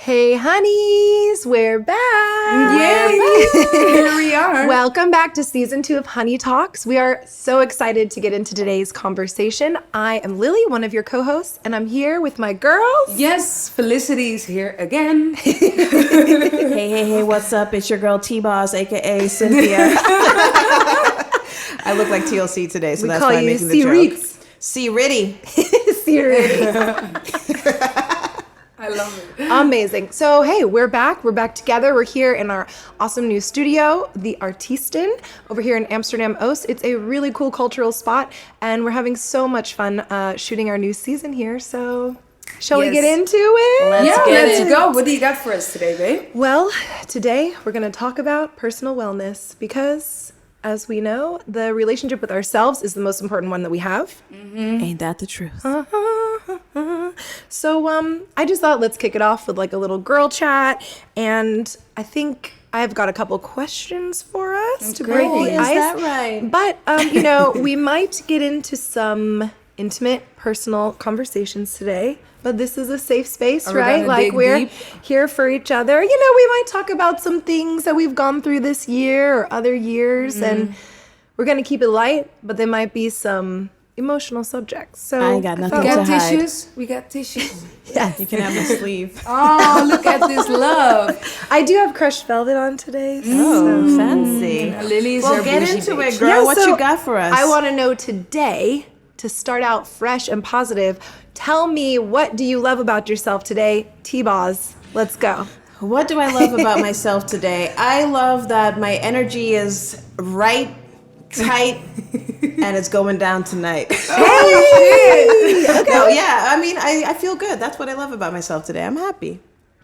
Hey, honeys, we're back. Yay! Here we are. Welcome back to season 2 of Honey Talks. We are so excited to get into today's conversation. I am Lily, one of your co-hosts, and I'm here with my girls. Yes, Felicity's here again. Hey, what's up? It's your girl T-Boss, aka Cynthia. I look like TLC today, so that's why I'm making the joke. C-Ritty. C-Ritty. I love it. Amazing. So, hey, we're back. We're back together. We're here in our awesome new studio, the Artiesten, over here in Amsterdam Oost. It's a really cool cultural spot, and we're having so much fun shooting our new season here. So, shall we get into it? Let's go. What do you got for us today, babe? Well, today we're going to talk about personal wellness because, as we know, the relationship with ourselves is the most important one that we have. Mm-hmm. Ain't that the truth? So I just thought let's kick it off with like a little girl chat, and I think I've got a couple questions for us to break the ice. Is that right? But we might get into some intimate, personal conversations today. But this is a safe space, right? Like we're here for each other. You know, we might talk about some things that we've gone through this year or other years, and we're gonna keep it light. But there might be some emotional subjects. So I ain't got nothing to hide. Tissues? We got tissues. Yes. You can have a sleeve. Oh, look at this love. I do have crushed velvet on today. Oh, fancy. Lily's Well, our get bougie into bitch. it, girl. What so you got for us? I want to know today, to start out fresh and positive, tell me, what do you love about yourself today? T-Boz, let's go. What do I love about myself today? I love that my energy is right, tight, and it's going down tonight. Hey! Okay. No, yeah, I mean, I feel good. That's what I love about myself today. I'm happy.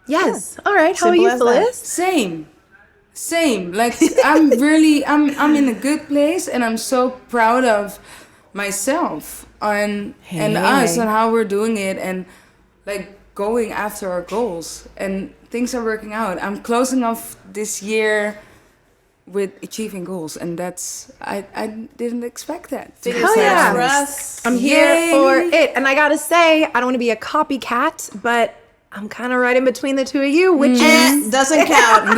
Yes. All right. How are Simple you, as that. Phyllis? Same. Like I'm in a good place, and I'm so proud of myself and us and how we're doing it, and like going after our goals, and things are working out. I'm closing off this year with achieving goals, and that's I didn't expect that. Hell yeah. For us. I'm here for it. And I gotta say, I don't want to be a copycat, but I'm kind of right in between the two of you, which is Doesn't count.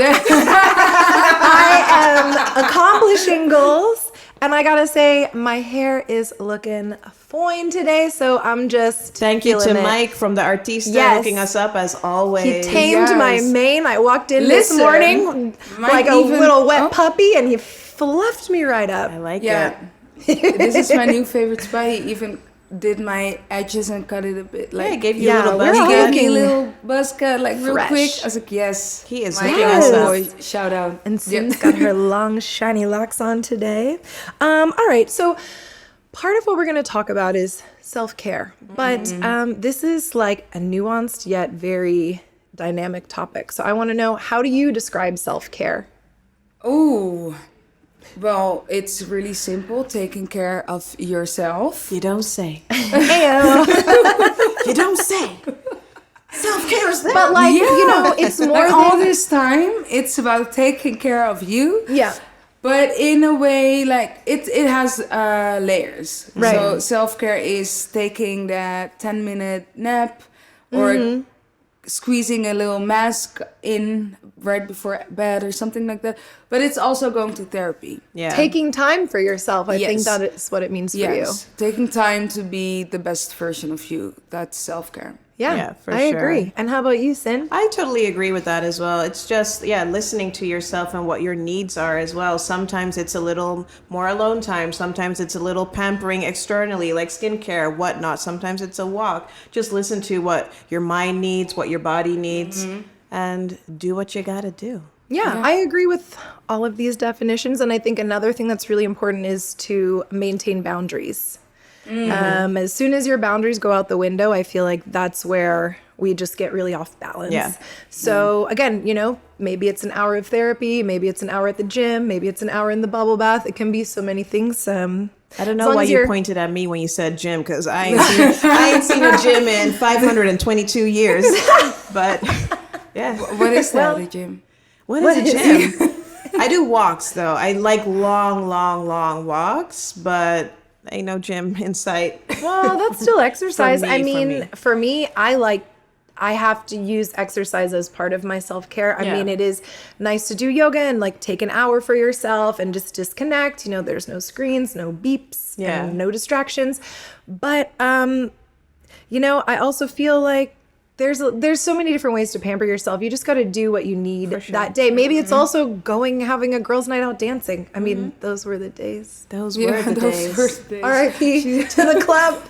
I am accomplishing goals. And I gotta say, my hair is looking fine today, so I'm just Thank you to feeling it. Mike from the Artista hooking us up as always. He tamed my mane. I walked in this morning like a little wet puppy, and he fluffed me right up. I like Yeah, it. this is my new favorite spot. He even did my edges and cut it a bit. Like, He gave you a little buzz he cut. gave me a little buzz cut, like real Fresh. quick. I was like, yes, He is my hooking us up. boy. Shout out. And Sim's got her long, shiny locks on today. All right, so part of what we're going to talk about is self-care. But this is like a nuanced yet very dynamic topic. So I want to know, how do you describe self-care? Oh, well, it's really simple. Taking care of yourself. You don't say. Ew. You don't say. Self-care is that. But like, it's more Like all than... this time, it's about taking care of you. Yeah. But in a way, like it has layers. Right. So self-care is taking that 10-minute nap, or squeezing a little mask in right before bed or something like that. But it's also going to therapy. Yeah. Taking time for yourself, I think Yes. that is what it means for you. Taking time to be the best version of you. That's self-care. Yeah, for I sure. agree. And how about you, Sin? I totally agree with that as well. It's just, listening to yourself and what your needs are as well. Sometimes it's a little more alone time. Sometimes it's a little pampering externally, like skincare, whatnot. Sometimes it's a walk. Just listen to what your mind needs, what your body needs, and do what you gotta do. Yeah, I agree with all of these definitions. And I think another thing that's really important is to maintain boundaries. As soon as your boundaries go out the window, I feel like that's where we just get really off balance. Yeah. So again, maybe it's an hour of therapy, maybe it's an hour at the gym, maybe it's an hour in the bubble bath. It can be so many things. I don't know why you pointed at me when you said gym, because I ain't seen a gym in 522 years. But yeah. What is that, a gym? What is a gym? I do walks though. I like long walks, but ain't no gym in sight. Well, that's still exercise. For I me. mean, for me, I like I have to use exercise as part of my self-care. I mean, it is nice to do yoga and like take an hour for yourself and just disconnect. You know, there's no screens, no beeps, and no distractions. But, you know, I also feel like there's so many different ways to pamper yourself. You just got to do what you need that day. Maybe it's also having a girls' night out dancing. I mean, those were the days. Those were the days. R.I.P. to the club.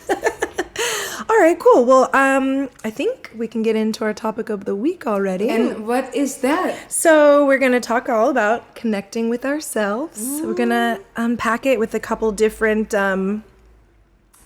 All right, cool. Well, I think we can get into our topic of the week already. And what is that? So we're going to talk all about connecting with ourselves. We're going to unpack it with a couple different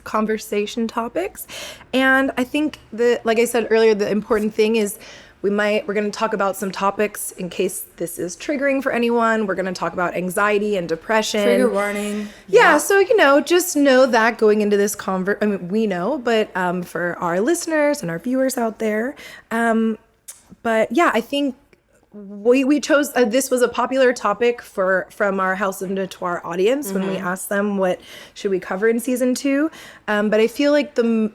conversation topics. And I think like I said earlier, the important thing is we're going to talk about some topics in case this is triggering for anyone. We're going to talk about anxiety and depression. Trigger warning. Yeah. So, you know, just know that going into this I mean, we know, but for our listeners and our viewers out there. But yeah, I think we chose, this was a popular topic from our House of Notoire audience when we asked them what should we cover in season 2. But I feel like the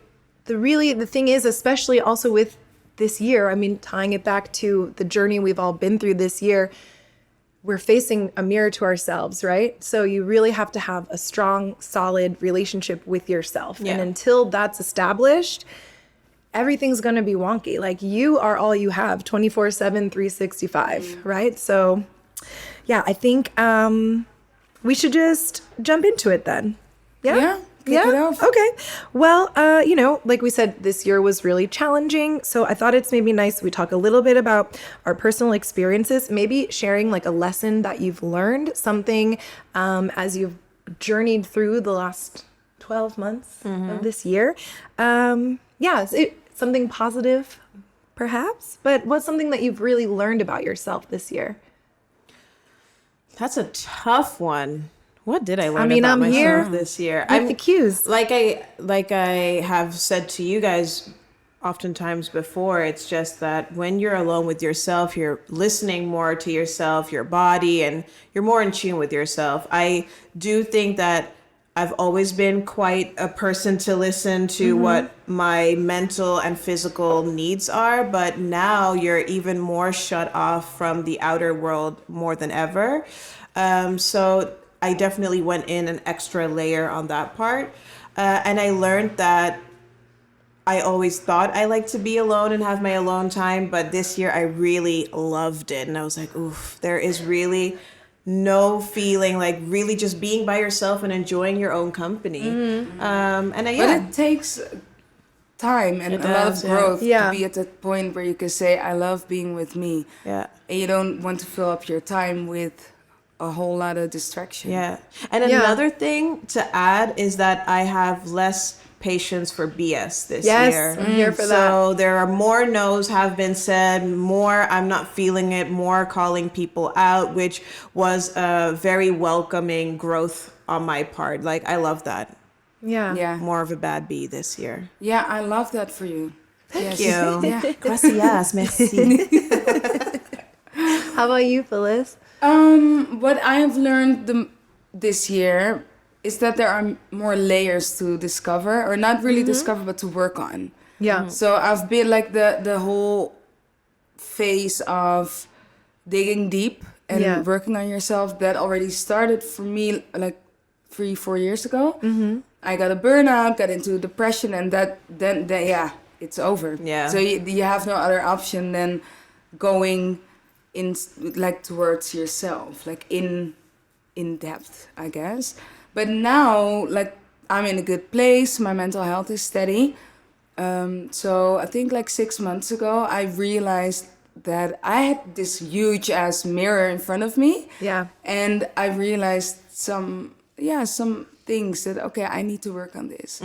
thing is, especially also with this year, I mean, tying it back to the journey we've all been through this year, we're facing a mirror to ourselves, right? So you really have to have a strong, solid relationship with yourself. Yeah. And until that's established, everything's going to be wonky. Like, you are all you have 24/7, 365, right? So yeah, I think we should just jump into it then. Yeah. Kick it off. Okay. Well, you know, like we said, this year was really challenging. So I thought it's maybe nice we talk a little bit about our personal experiences, maybe sharing like a lesson that you've learned, something as you've journeyed through the last 12 months of this year. Something positive, perhaps, but what's something that you've really learned about yourself this year? That's a tough one. What did I learn about myself this year? I'm the cues. Like I have said to you guys oftentimes before, it's just that when you're alone with yourself, you're listening more to yourself, your body, and you're more in tune with yourself. I do think that I've always been quite a person to listen to what my mental and physical needs are, but now you're even more shut off from the outer world more than ever. So I definitely went in an extra layer on that part. And I learned that I always thought I liked to be alone and have my alone time, but this year I really loved it. And I was like, oof, there is really no feeling like really just being by yourself and enjoying your own company. But it takes time and a lot of growth to be at that point where you can say, I love being with me. Yeah. And you don't want to fill up your time with a whole lot of distraction. Yeah. And another thing to add is that I have less patience for BS this year. Yes, I'm here for that. So there are more no's have been said, more I'm not feeling it, more calling people out, which was a very welcoming growth on my part. Like, I love that. Yeah. More of a bad bee this year. Yeah, I love that for you. Thank you. Gracias, merci. How about you, Phyllis? What I have learned this year is that there are more layers to discover, or not really discover, but to work on. Yeah. So I've been like the whole phase of digging deep and working on yourself that already started for me like 3-4 years ago. I got a burnout, got into depression, and then it's over. Yeah. So you have no other option than going in like towards yourself, like in depth, I guess. But now, like, I'm in a good place. My mental health is steady. So I think like 6 months ago, I realized that I had this huge ass mirror in front of me. Yeah. And I realized some things that, okay, I need to work on this.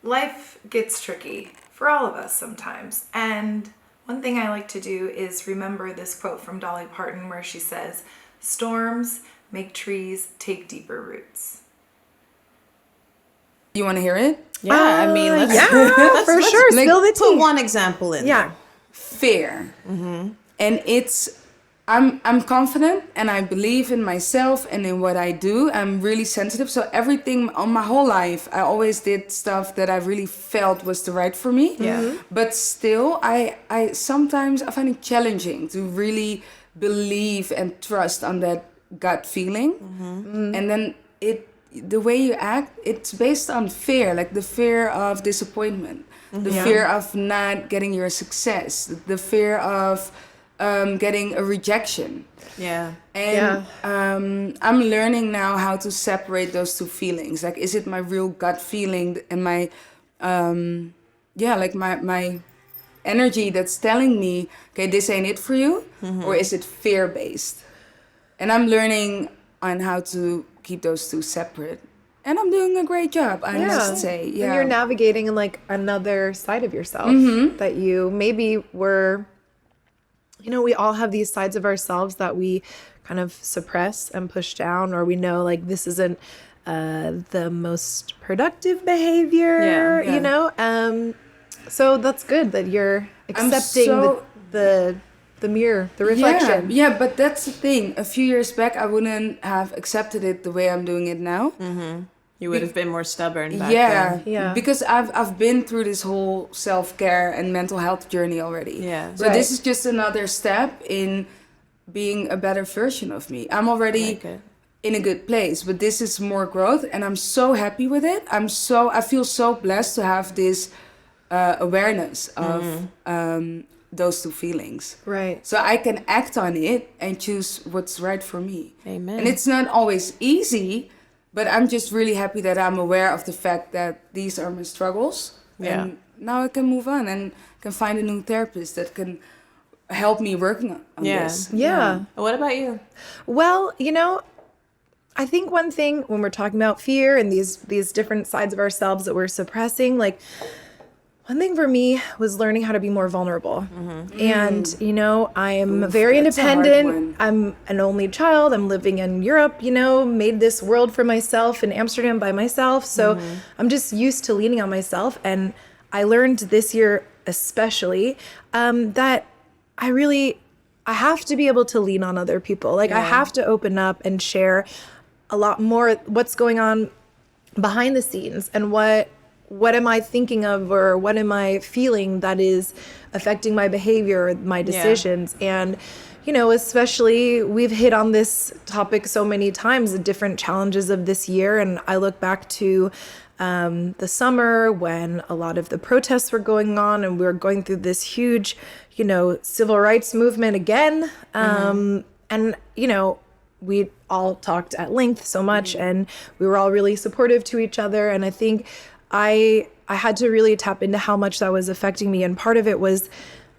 Life gets tricky for all of us sometimes. And one thing I like to do is remember this quote from Dolly Parton where she says, "Storms make trees take deeper roots." You want to hear it? Yeah, I mean, let's for sure. Like, Spill the tea. put one example in there. Fear. And it's I'm confident and I believe in myself and in what I do. I'm really sensitive. So everything on my whole life, I always did stuff that I really felt was the right for me. Yeah. But still, I sometimes I find it challenging to really believe and trust on that gut feeling. And then the way you act, it's based on fear, like the fear of disappointment, the fear of not getting your success, the fear of getting a rejection. Yeah. And I'm learning now how to separate those two feelings. Like, is it my real gut feeling and my my energy that's telling me, okay, this ain't it for you, or is it fear based? And I'm learning on how to keep those two separate. And I'm doing a great job, I must say. Yeah. And you're navigating in like another side of yourself that you maybe were, we all have these sides of ourselves that we kind of suppress and push down, or we know like this isn't the most productive behavior, so that's good that you're accepting the mirror, the reflection. Yeah, but that's the thing. A few years back, I wouldn't have accepted it the way I'm doing it now. You would have been more stubborn back then. Yeah. Because I've been through this whole self-care and mental health journey already. Yeah. So this is just another step in being a better version of me. I'm already in a good place, but this is more growth, and I'm so happy with it. I feel so blessed to have this awareness of those two feelings. Right. So I can act on it and choose what's right for me. Amen. And it's not always easy, but I'm just really happy that I'm aware of the fact that these are my struggles. Yeah. And now I can move on and can find a new therapist that can help me working on this. Yeah. What about you? Well, I think one thing when we're talking about fear and these different sides of ourselves that we're suppressing, like one thing for me was learning how to be more vulnerable. And, I am very independent. I'm an only child. I'm living in Europe, made this world for myself in Amsterdam by myself. So I'm just used to leaning on myself. And I learned this year especially that I have to be able to lean on other people. Like I have to open up and share a lot more what's going on behind the scenes and what am I thinking of or what am I feeling that is affecting my behavior, my decisions. And, especially we've hit on this topic so many times, the different challenges of this year. And I look back to the summer when a lot of the protests were going on and we were going through this huge, civil rights movement again. And, we all talked at length so much and we were all really supportive to each other. And I think I had to really tap into how much that was affecting me. And part of it was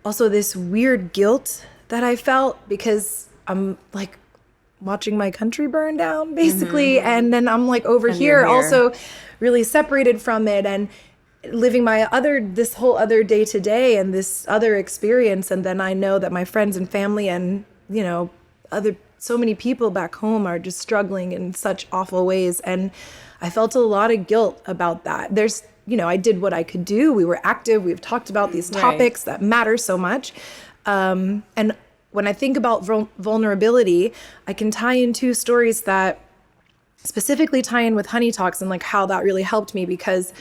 also this weird guilt that I felt because I'm like watching my country burn down basically. And then I'm like over here also really separated from it and living this whole other day to day and this other experience. And then I know that my friends and family and, so many people back home are just struggling in such awful ways. And I felt a lot of guilt about that. I did what I could do. We were active. We've talked about these topics that matter so much. And when I think about vulnerability, I can tie in two stories that specifically tie in with Honey Talks and like how that really helped me because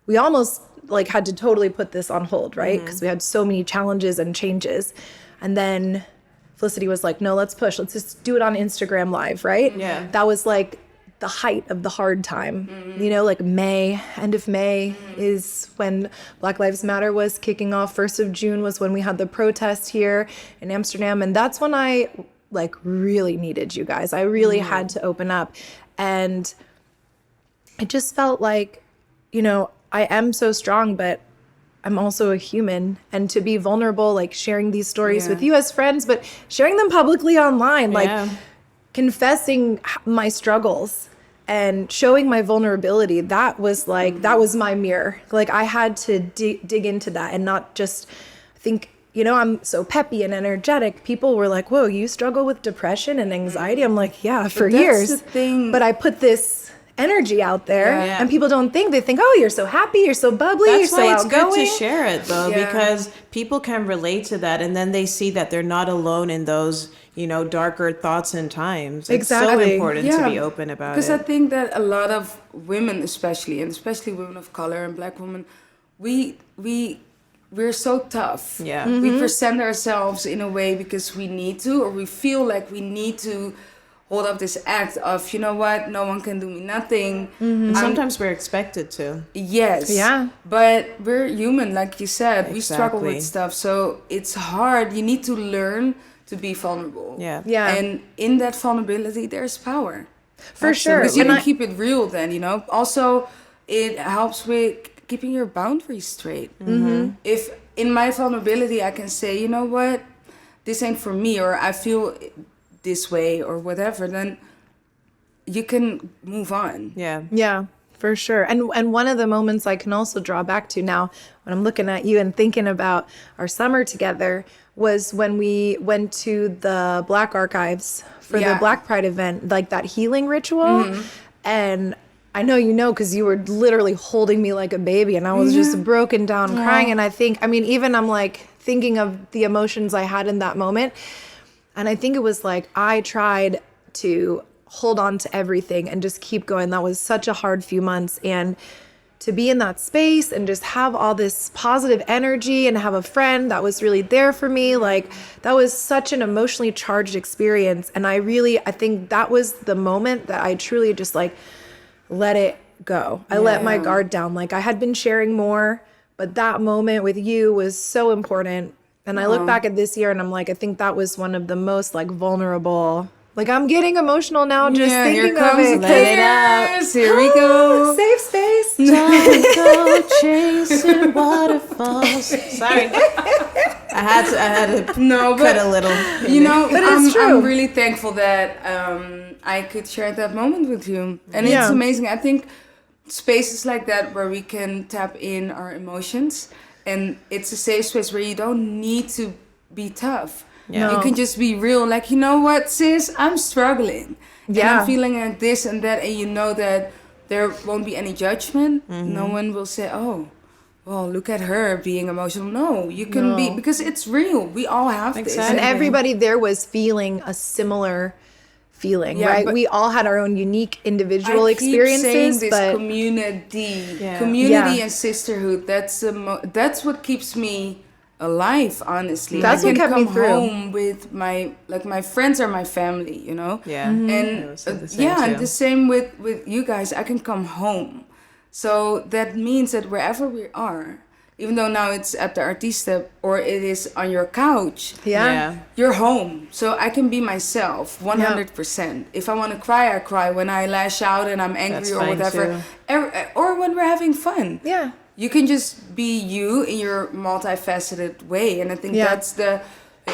we almost like had to totally put this on hold, right? Because we had so many challenges and changes. And then Felicity was like, no, let's push. Let's just do it on Instagram Live, right? Yeah. That was like the height of the hard time. Like end of May is when Black Lives Matter was kicking off. 1st of June was when we had the protest here in Amsterdam. And that's when I like really needed you guys. I really had to open up. And it just felt like, I am so strong, but I'm also a human, and to be vulnerable, like sharing these stories with you as friends, but sharing them publicly online, like confessing my struggles and showing my vulnerability, that was my mirror. Like I had to dig into that and not just think, I'm so peppy and energetic. People were like, whoa, you struggle with depression and anxiety? I'm like, yeah, for years. That's the thing. But I put this energy out there, Yeah. and people don't think. They think, oh, you're so happy, you're so bubbly, That's you're so why it's outgoing. good to share it though, Yeah. because people can relate to that, and then they see that they're not alone in those, darker thoughts and times. It's so Exactly. important to be open about because it. I think that a lot of women, especially women of color and Black women, we're so tough. Yeah. We present ourselves in a way because we need to, or we feel like we need to hold up this act of, you know what, no one can do me nothing. And sometimes we're expected to. Yes. Yeah. But we're human, like you said. We struggle Exactly. with stuff. So it's hard. You need to learn to be vulnerable. Yeah. Yeah. And in that vulnerability, there's power. For sure. Because you And can I- keep it real then, Also, it helps with keeping your boundaries straight. If in my vulnerability, I can say, you know what, this ain't for me, or I feel this way or whatever, then you can move on. Yeah. Yeah, for sure. And one of the moments I can also draw back to now when I'm looking at you and thinking about our summer together was when we went to the Black Archives for the Yeah. Black Pride event, like that healing ritual. And I know because you were literally holding me like a baby, and I was just broken down crying. And I think, even I'm like thinking of the emotions I had in that moment. And I think it was like I tried to hold on to everything and just keep going. That was such a hard few months. And to be in that space and just have all this positive energy and have a friend that was really there for me, like that was such an emotionally charged experience. And I think that was the moment that I truly just like let it go. I let my guard down. Like I had been sharing more, but that moment with you was so important. And I look back at this year and I'm like, I think that was one of the most like vulnerable. Like I'm getting emotional now just thinking of it. Let it out. Here we go. Safe space. Don't go chasing waterfalls. Sorry. I had to No, cut but a little. But it's true. I'm really thankful that I could share that moment with you. And Yeah. it's amazing. I think spaces like that where we can tap in our emotions, and it's a safe space where you don't need to be tough. Yeah. You can just be real. Like, you know what, sis? I'm struggling. And Yeah. I'm feeling like this and that. And you know that there won't be any judgment. No one will say, oh, well, look at her being emotional. No, you can be, because it's real. We all have this. Exactly. And everybody there was feeling a similar feeling, Yeah, right? but- We all had our own unique individual I keep experiences, saying this but community, Yeah. community Yeah. and sisterhood. That's what keeps me alive. Honestly, That's I what can kept me come through. home with my friends are my family. Yeah. And It was the same and too. the same with you guys. I can come home, so that means that wherever we are, even though now it's at the Artista or it is on your couch, yeah. you're home. So I can be myself 100%. If I want to cry, I cry. When I lash out and I'm angry That's or fine whatever. Or when we're having fun. Yeah. You can just be you in your multifaceted way. And I think Yeah. that's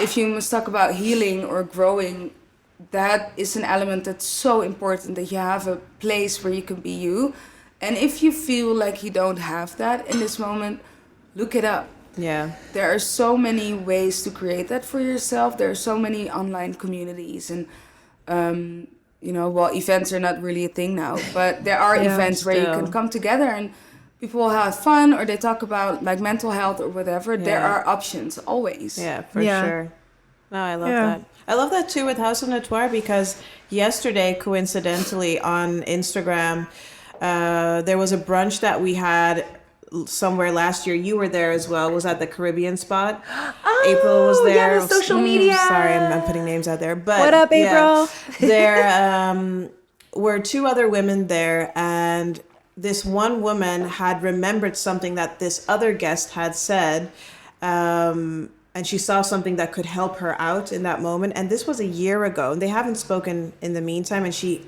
if you must talk about healing or growing, that is an element that's so important, that you have a place where you can be you. And if you feel like you don't have that in this moment, look it up. Yeah. There are so many ways to create that for yourself. There are so many online communities, and events are not really a thing now, but there are events where you still. can come together and people will have fun, or they talk about like mental health or whatever. There Yeah. are options always. Yeah, for Yeah. sure. No, I love Yeah. that. I love that too with House of Notoire, because yesterday, coincidentally, on Instagram, there was a brunch that we had somewhere last year. You were there as well. Was at the Caribbean spot. Oh, April was there. yeah, the social media. Sorry, I'm putting names out there. But What up, April? There were two other women there, and this one woman had remembered something that this other guest had said, and she saw something that could help her out in that moment. And this was a year ago, and they haven't spoken in the meantime. And she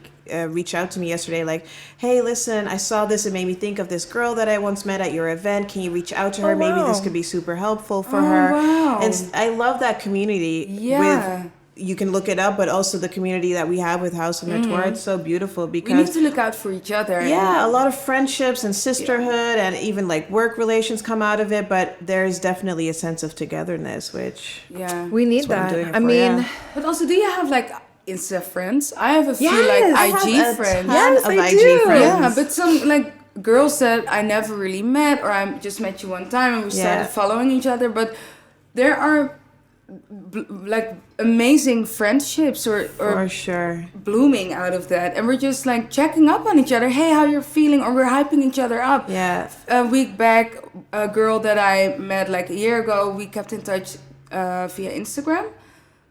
reached out to me yesterday like, hey, listen, I saw this. It made me think of this girl that I once met at your event. Can you reach out to her? Oh, Maybe this wow. could be super helpful for her. Wow. And I love that community. Yeah. You can look it up, but also the community that we have with House of Notoire. It's so beautiful We need because to look out for each other. a lot of friendships and sisterhood and even like work relations come out of it, but there's definitely a sense of togetherness, which Yeah. We need what I'm that. doing it I for, mean, yeah. But also, do you have like Insta friends. I have a few like IG friends. Yes, of I IG do. friends. Yeah, but some like girls that I never really met, or I just met you one time and we started following each other. But there are like amazing friendships or For sure. blooming out of that, and we're just like checking up on each other. Hey, how you're feeling? Or we're hyping each other up. Yeah. A week back, a girl that I met like a year ago, we kept in touch via Instagram.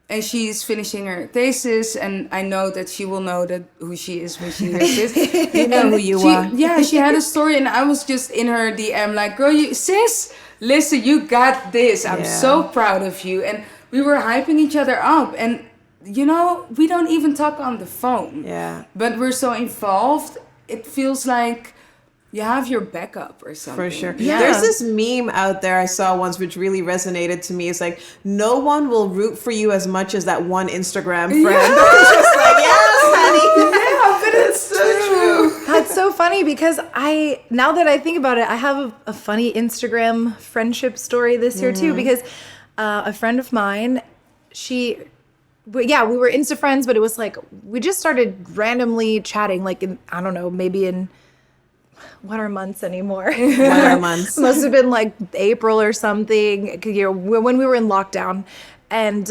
And she's finishing her thesis, and I know that she will know that who she is when she hears this. You know who you are. Yeah, she had a story, and I was just in her DM like, girl, sis, listen, you got this. I'm so proud of you. And we were hyping each other up. And, you know, we don't even talk on the phone. Yeah. But we're so involved. It feels like you have your backup or something. For sure. Yeah. There's this meme out there I saw once which really resonated to me. It's like, no one will root for you as much as that one Instagram friend. It's just like, yes, honey. Yeah, but it's so true. That's so funny because now that I think about it, I have a funny Instagram friendship story this year too, because a friend of mine, we were Insta friends, but it was like, we just started randomly chatting, like I don't know, maybe in, what are months anymore? What are months? Must have been like April or something, when we were in lockdown. And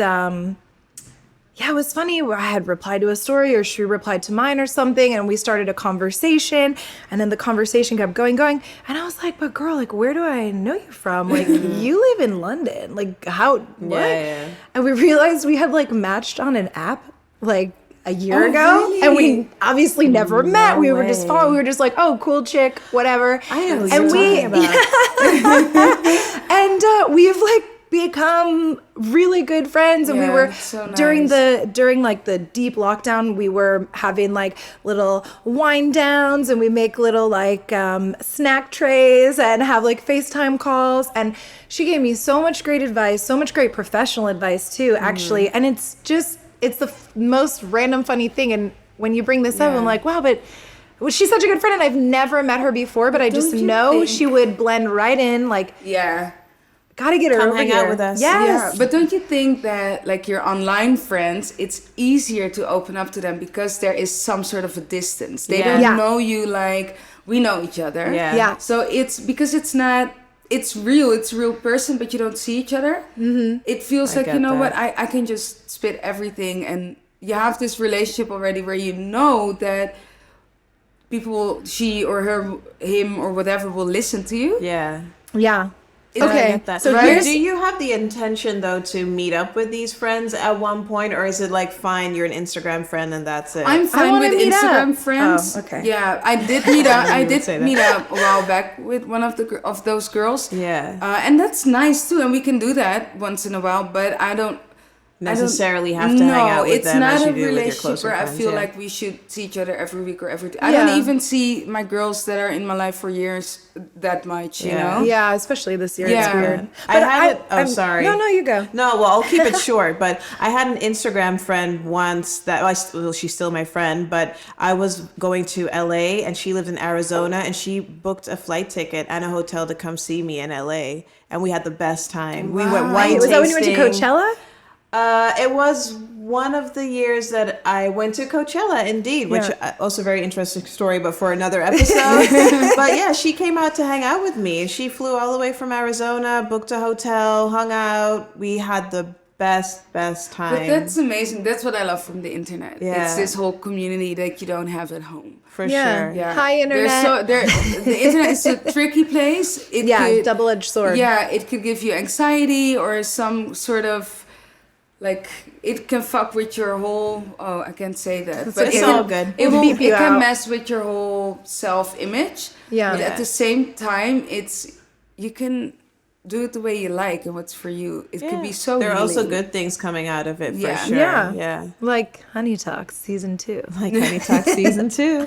it was funny. I had replied to a story or she replied to mine or something, and we started a conversation, and then the conversation kept going. And I was like, but girl, like, where do I know you from? Like, you live in London. Like, how, what? Yeah. And we realized we had like matched on an app, like, a year ago, really? and we obviously never met. We were just way. following. We were just like, oh, cool chick, whatever. I know who and you're talking about. and we've like become really good friends. And we Yeah, were so nice. during like the deep lockdown, we were having like little wind downs, and we make little like snack trays and have like FaceTime calls. And she gave me so much great advice, so much great professional advice too, actually. And it's the most random funny thing. And when you bring this up, I'm like, wow, but she's such a good friend, and I've never met her before, but I just Don't you know think- she would blend right in. Like, Yeah. gotta get her Come over hang here. out with us. Yes. Yeah, but don't you think that like your online friends, it's easier to open up to them because there is some sort of a distance. They don't Yeah. know you like we know each other. Yeah. Yeah. So it's because it's a real person, but you don't see each other. Mm-hmm. It feels like, you get know what, that. I can just spit everything, and you have this relationship already where you know that people, she or him or whatever, will listen to you. Yeah. Yeah. It's Okay. like That. So But here's- do you have the intention though to meet up with these friends at one point, or is it like fine, you're an Instagram friend and that's it? I'm fine wanna with meet Instagram up. friends. Oh, okay. Yeah, I did meet up. I would did say that. meet up a while back with one of those girls. Yeah. And that's nice too, and we can do that once in a while. But I don't necessarily have to hang out with them No, as it's you not a do with your relationship closer where I friends, feel yeah. like we should see each other every week or every day. I Yeah. don't even see my girls that are in my life for years that much, you Yeah. know? Yeah, especially this year. It's Yeah. weird. I But had it. Oh, I'm- sorry. No, you go. No, well, I'll keep it short. But I had an Instagram friend once that, well, she's still my friend, but I was going to LA and she lived in Arizona, and she booked a flight ticket and a hotel to come see me in LA, and we had the best time. We went wine Was that when you went to tasting. Coachella? It was one of the years that I went to Coachella, indeed, which Yeah. also very interesting story, but for another episode. But yeah, she came out to hang out with me. She flew all the way from Arizona, booked a hotel, hung out. We had the best time. But that's amazing. That's what I love from the internet. Yeah. It's this whole community that you don't have at home. for Yeah. sure. Yeah. Hi, internet. The internet is a tricky place. It could, double-edged sword. Yeah, it could give you anxiety or some sort of like it can fuck with your whole. Oh, I can't say that, but it's it all can, good. It We'll will. beep you It can out. mess with your whole self-image. Yeah. But Yeah. at the same time, you can do it the way you like and what's for you. It could be so. There are also healing. good things coming out of it, for Yeah. sure. Yeah. Yeah. Like Honey Talks season 2. Like Honey Talk season 2.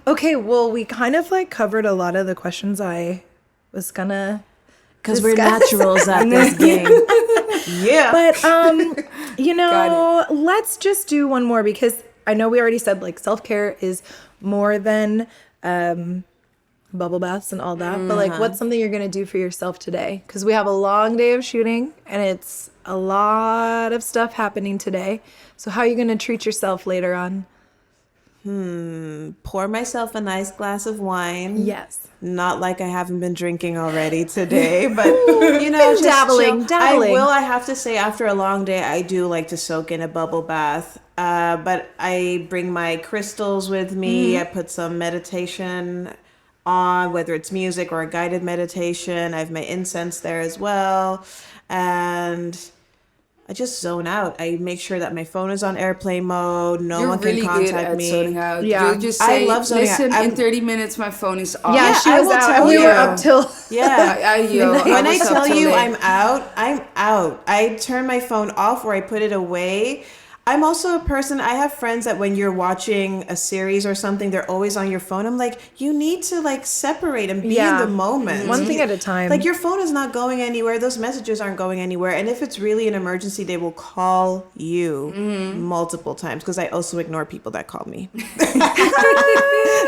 Okay, well, we kind of like covered a lot of the questions I was gonna Because we're discuss. naturals at this game. Yeah. But you know, Got let's just do one more, because I know we already said like self-care is more than bubble baths and all that, but like what's something you're going to do for yourself today? Because we have a long day of shooting and it's a lot of stuff happening today. So how are you going to treat yourself later on? Pour myself a nice glass of wine. Yes. Not like I haven't been drinking already today, but you know, just dabbling. I have to say, after a long day, I do like to soak in a bubble bath. But I bring my crystals with me. I put some meditation on, whether it's music or a guided meditation. I have my incense there as well. And I just zone out. I make sure that my phone is on airplane mode. No one can contact me. Zoning out. Yeah. You just say, I love zoning listen, out. in 30 minutes my phone is off. Yeah, she I was will out. tell We you. were up till... Yeah. When I was up tell till you late. I'm out. I turn my phone off or I put it away. I'm also a person, I have friends that when you're watching a series or something, they're always on your phone. I'm like, you need to like separate and be in the moment. One thing at a time. Like your phone is not going anywhere. Those messages aren't going anywhere. And if it's really an emergency, they will call you multiple times, because I also ignore people that call me.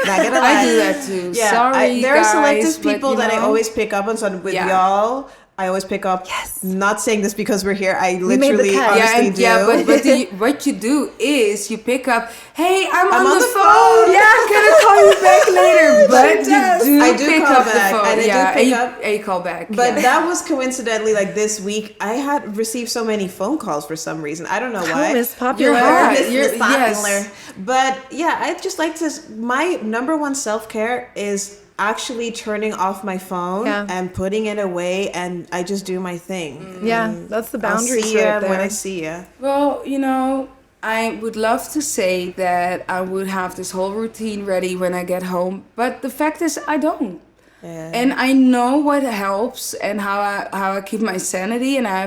Not gonna lie. I do that too. Yeah, Sorry, there are selective guys, but, people you that I know, always pick up on. So with y'all, I always pick up. Yes. Not saying this because we're here. I made the literally cut. honestly do. but what you do is you pick up, hey, I'm on the phone. phone. Yeah, I'm gonna call you back later. But I do pick call up back, the phone. and I do yeah, pick and up. you call back. But yeah. that was coincidentally like this week. I had received so many phone calls for some reason. I don't know why. Oh, Miss Popular. You're hot. Miss Popular. Yes. But yeah, I just like to. My number one self-care is actually turning off my phone and putting it away, and I just do my thing. Yeah, that's the boundaries I'll see right there. when I see ya. Well, you know, I would love to say that I would have this whole routine ready when I get home, but the fact is I don't. Yeah. And I know what helps and how I keep my sanity, and I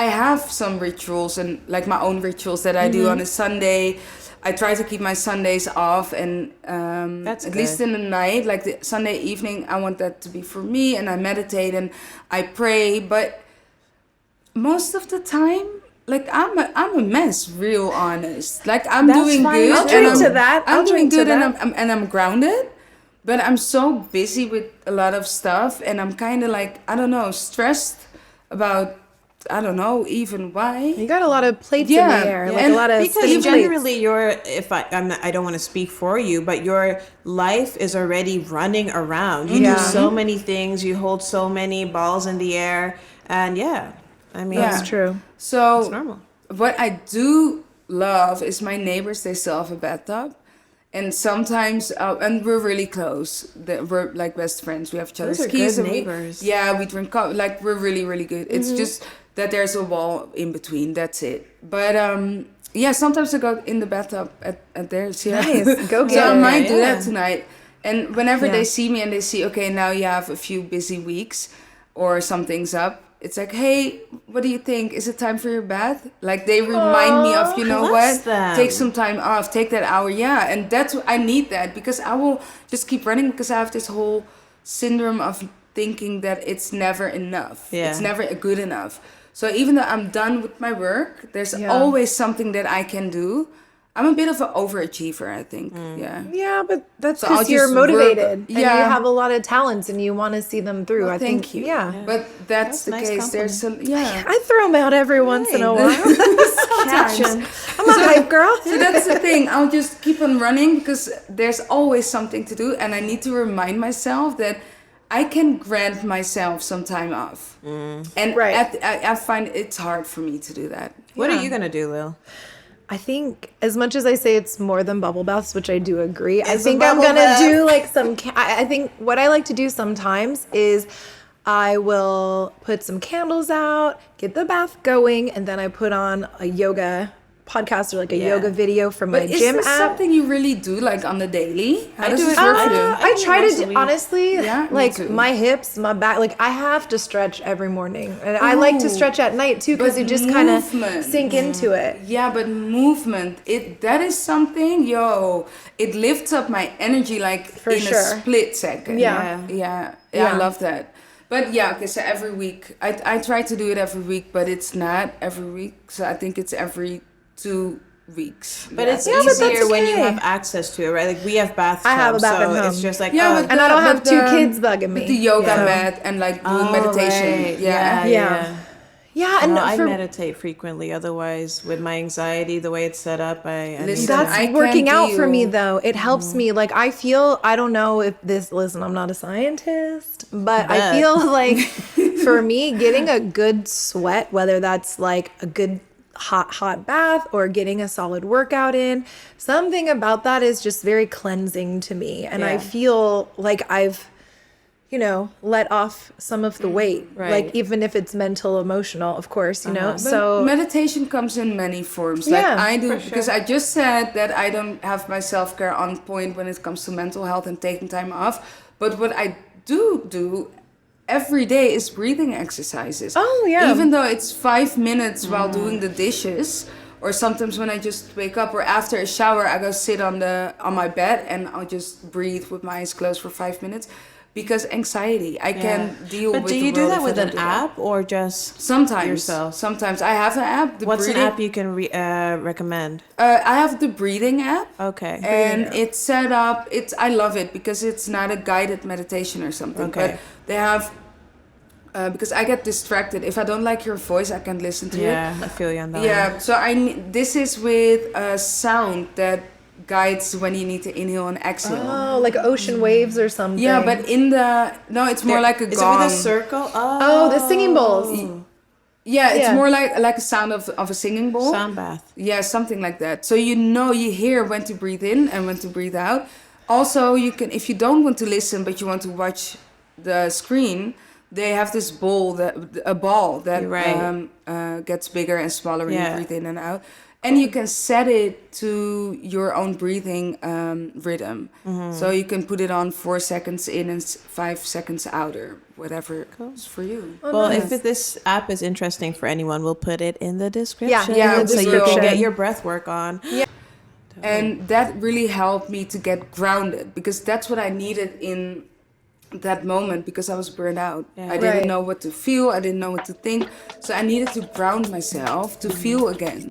have some rituals and like my own rituals that I do on a Sunday. I try to keep my Sundays off, and That's at good. least in the night, like the Sunday evening, I want that to be for me, and I meditate and I pray. But most of the time, like I'm a mess, real honest. Like I'm That's doing fine. good. I'll and drink I'm- to that. I'm I'll doing drink to good, and that. I'm grounded. But I'm so busy with a lot of stuff, and I'm kind of like, I don't know, stressed about, I don't know even why. You got a lot of plates Yeah, in the air, yeah. like And a lot of Because spinning generally, I don't want to speak for you, but your life is already running around. You do so many things. You hold so many balls in the air, and I mean, Yeah. That's true. So it's normal. what I do love is my neighbors. They still have a bathtub, and sometimes, and we're really close. We're like best friends. We have each other's Those are keys. good and neighbors. we drink coffee. Like we're really, really good. It's just that there's a wall in between. That's it. But sometimes I go in the bathtub at theirs. Yeah. Nice. Go So get I it. might do Yeah. that tonight. And whenever Yeah. they see me and they see, okay, now you have a few busy weeks or something's up, it's like, hey, what do you think? Is it time for your bath? Like they remind me of, you know bless what? them. Take some time off, take that hour. Yeah, and I need that, because I will just keep running, because I have this whole syndrome of thinking that it's never enough. Yeah. It's never good enough. So even though I'm done with my work, there's always something that I can do. I'm a bit of an overachiever, I think. Yeah. Yeah, but that's So I'll because you're just work- motivated and you Yeah. have a lot of talents and you want to see them through. Well, I thank think, you. yeah. But that's the a nice case. There's compliment. a, I throw them out every once in a while. Catch 'em. I'm a hype girl. So that's the thing. I'll just keep on running, because there's always something to do, and I need to remind myself that I can grant myself some time off. And Right. I find it's hard for me to do that. What are you gonna do, Lil? I think as much as I say it's more than bubble baths, which I do agree, I It's a think I'm bubble gonna bath. do like some. I think what I like to do sometimes is I will put some candles out, get the bath going, and then I put on a yoga podcast or like a yoga video from my But is gym this app. something you really do, like on the daily? How does do this it- work I for do- you? I I do try once to a do, week. honestly, Yeah, me like too. my hips, my back, like I have to stretch every morning. And I like to Ooh. stretch at night too because But you just kind of movement. sink into it. Yeah, but movement, that is something, it lifts up my energy like For in sure. a split second. Yeah. Yeah, Yeah. I love that. But yeah, okay, so every week, I try to do it every week, but it's not every week. So I think it's every 2 weeks. But it's but easier that's when you okay. have access to it, right? Like we have bathtubs, I have a bath at so home. it's just like, Yeah, And I don't have two kids bugging me. With the yoga So- mat and like doing meditation. right. Yeah. Yeah, and No, I for, meditate frequently. Otherwise, with my anxiety, the way it's set up, I need Listen, to- that's I can't working out for me deal. though. It helps me. Like I feel, I don't know if this, listen, I'm not a scientist, but I feel like for me, getting a good sweat, whether that's like a good hot bath or getting a solid workout in, something about that is just very cleansing to me. And I Yeah. feel like I've, let off some of the weight, Right. like even if it's mental, emotional, of course, But so meditation comes in many forms. Like Yeah, I do, for sure. because I just said that I don't have my self-care on point when it comes to mental health and taking time off. But what I do every day is breathing exercises. Oh, yeah. Even though it's 5 minutes while doing the dishes, or sometimes when I just wake up or after a shower, I go sit on my bed and I'll just breathe with my eyes closed for 5 minutes. Because anxiety, I can deal But with do the you do world that if I with don't an do that. app or just Sometimes yourself? Sometimes I have an app. What's an app you can recommend? I have the breathing app. Okay. And it's set up. I love it because it's not a guided meditation or something. Okay. But they have because I get distracted if I don't like your voice. I can't listen to it. Yeah, I feel you on that. Yeah. So this is with a sound that guides when you need to inhale and exhale. oh, like ocean waves or something. Yeah, but it's more like a Is gong. it with a circle? Oh, the singing bowls. Yeah, it's Yeah. more like a sound of a singing bowl. Sound bath. Yeah, something like that. So you hear when to breathe in and when to breathe out. Also, you can, if you don't want to listen but you want to watch the screen, they have this ball that You're right. gets bigger and smaller when you Yeah. breathe in and out. And you can set it to your own breathing rhythm. So you can put it on 4 seconds in and 5 seconds out or whatever is for you. Well, if this app is interesting for anyone, we'll put it in the description. Yeah, so you description. can get your breath work on. And that really helped me to get grounded because that's what I needed in that moment because I was burned out. Yeah. I didn't Right. know what to feel. I didn't know what to think. So I needed to ground myself to feel again.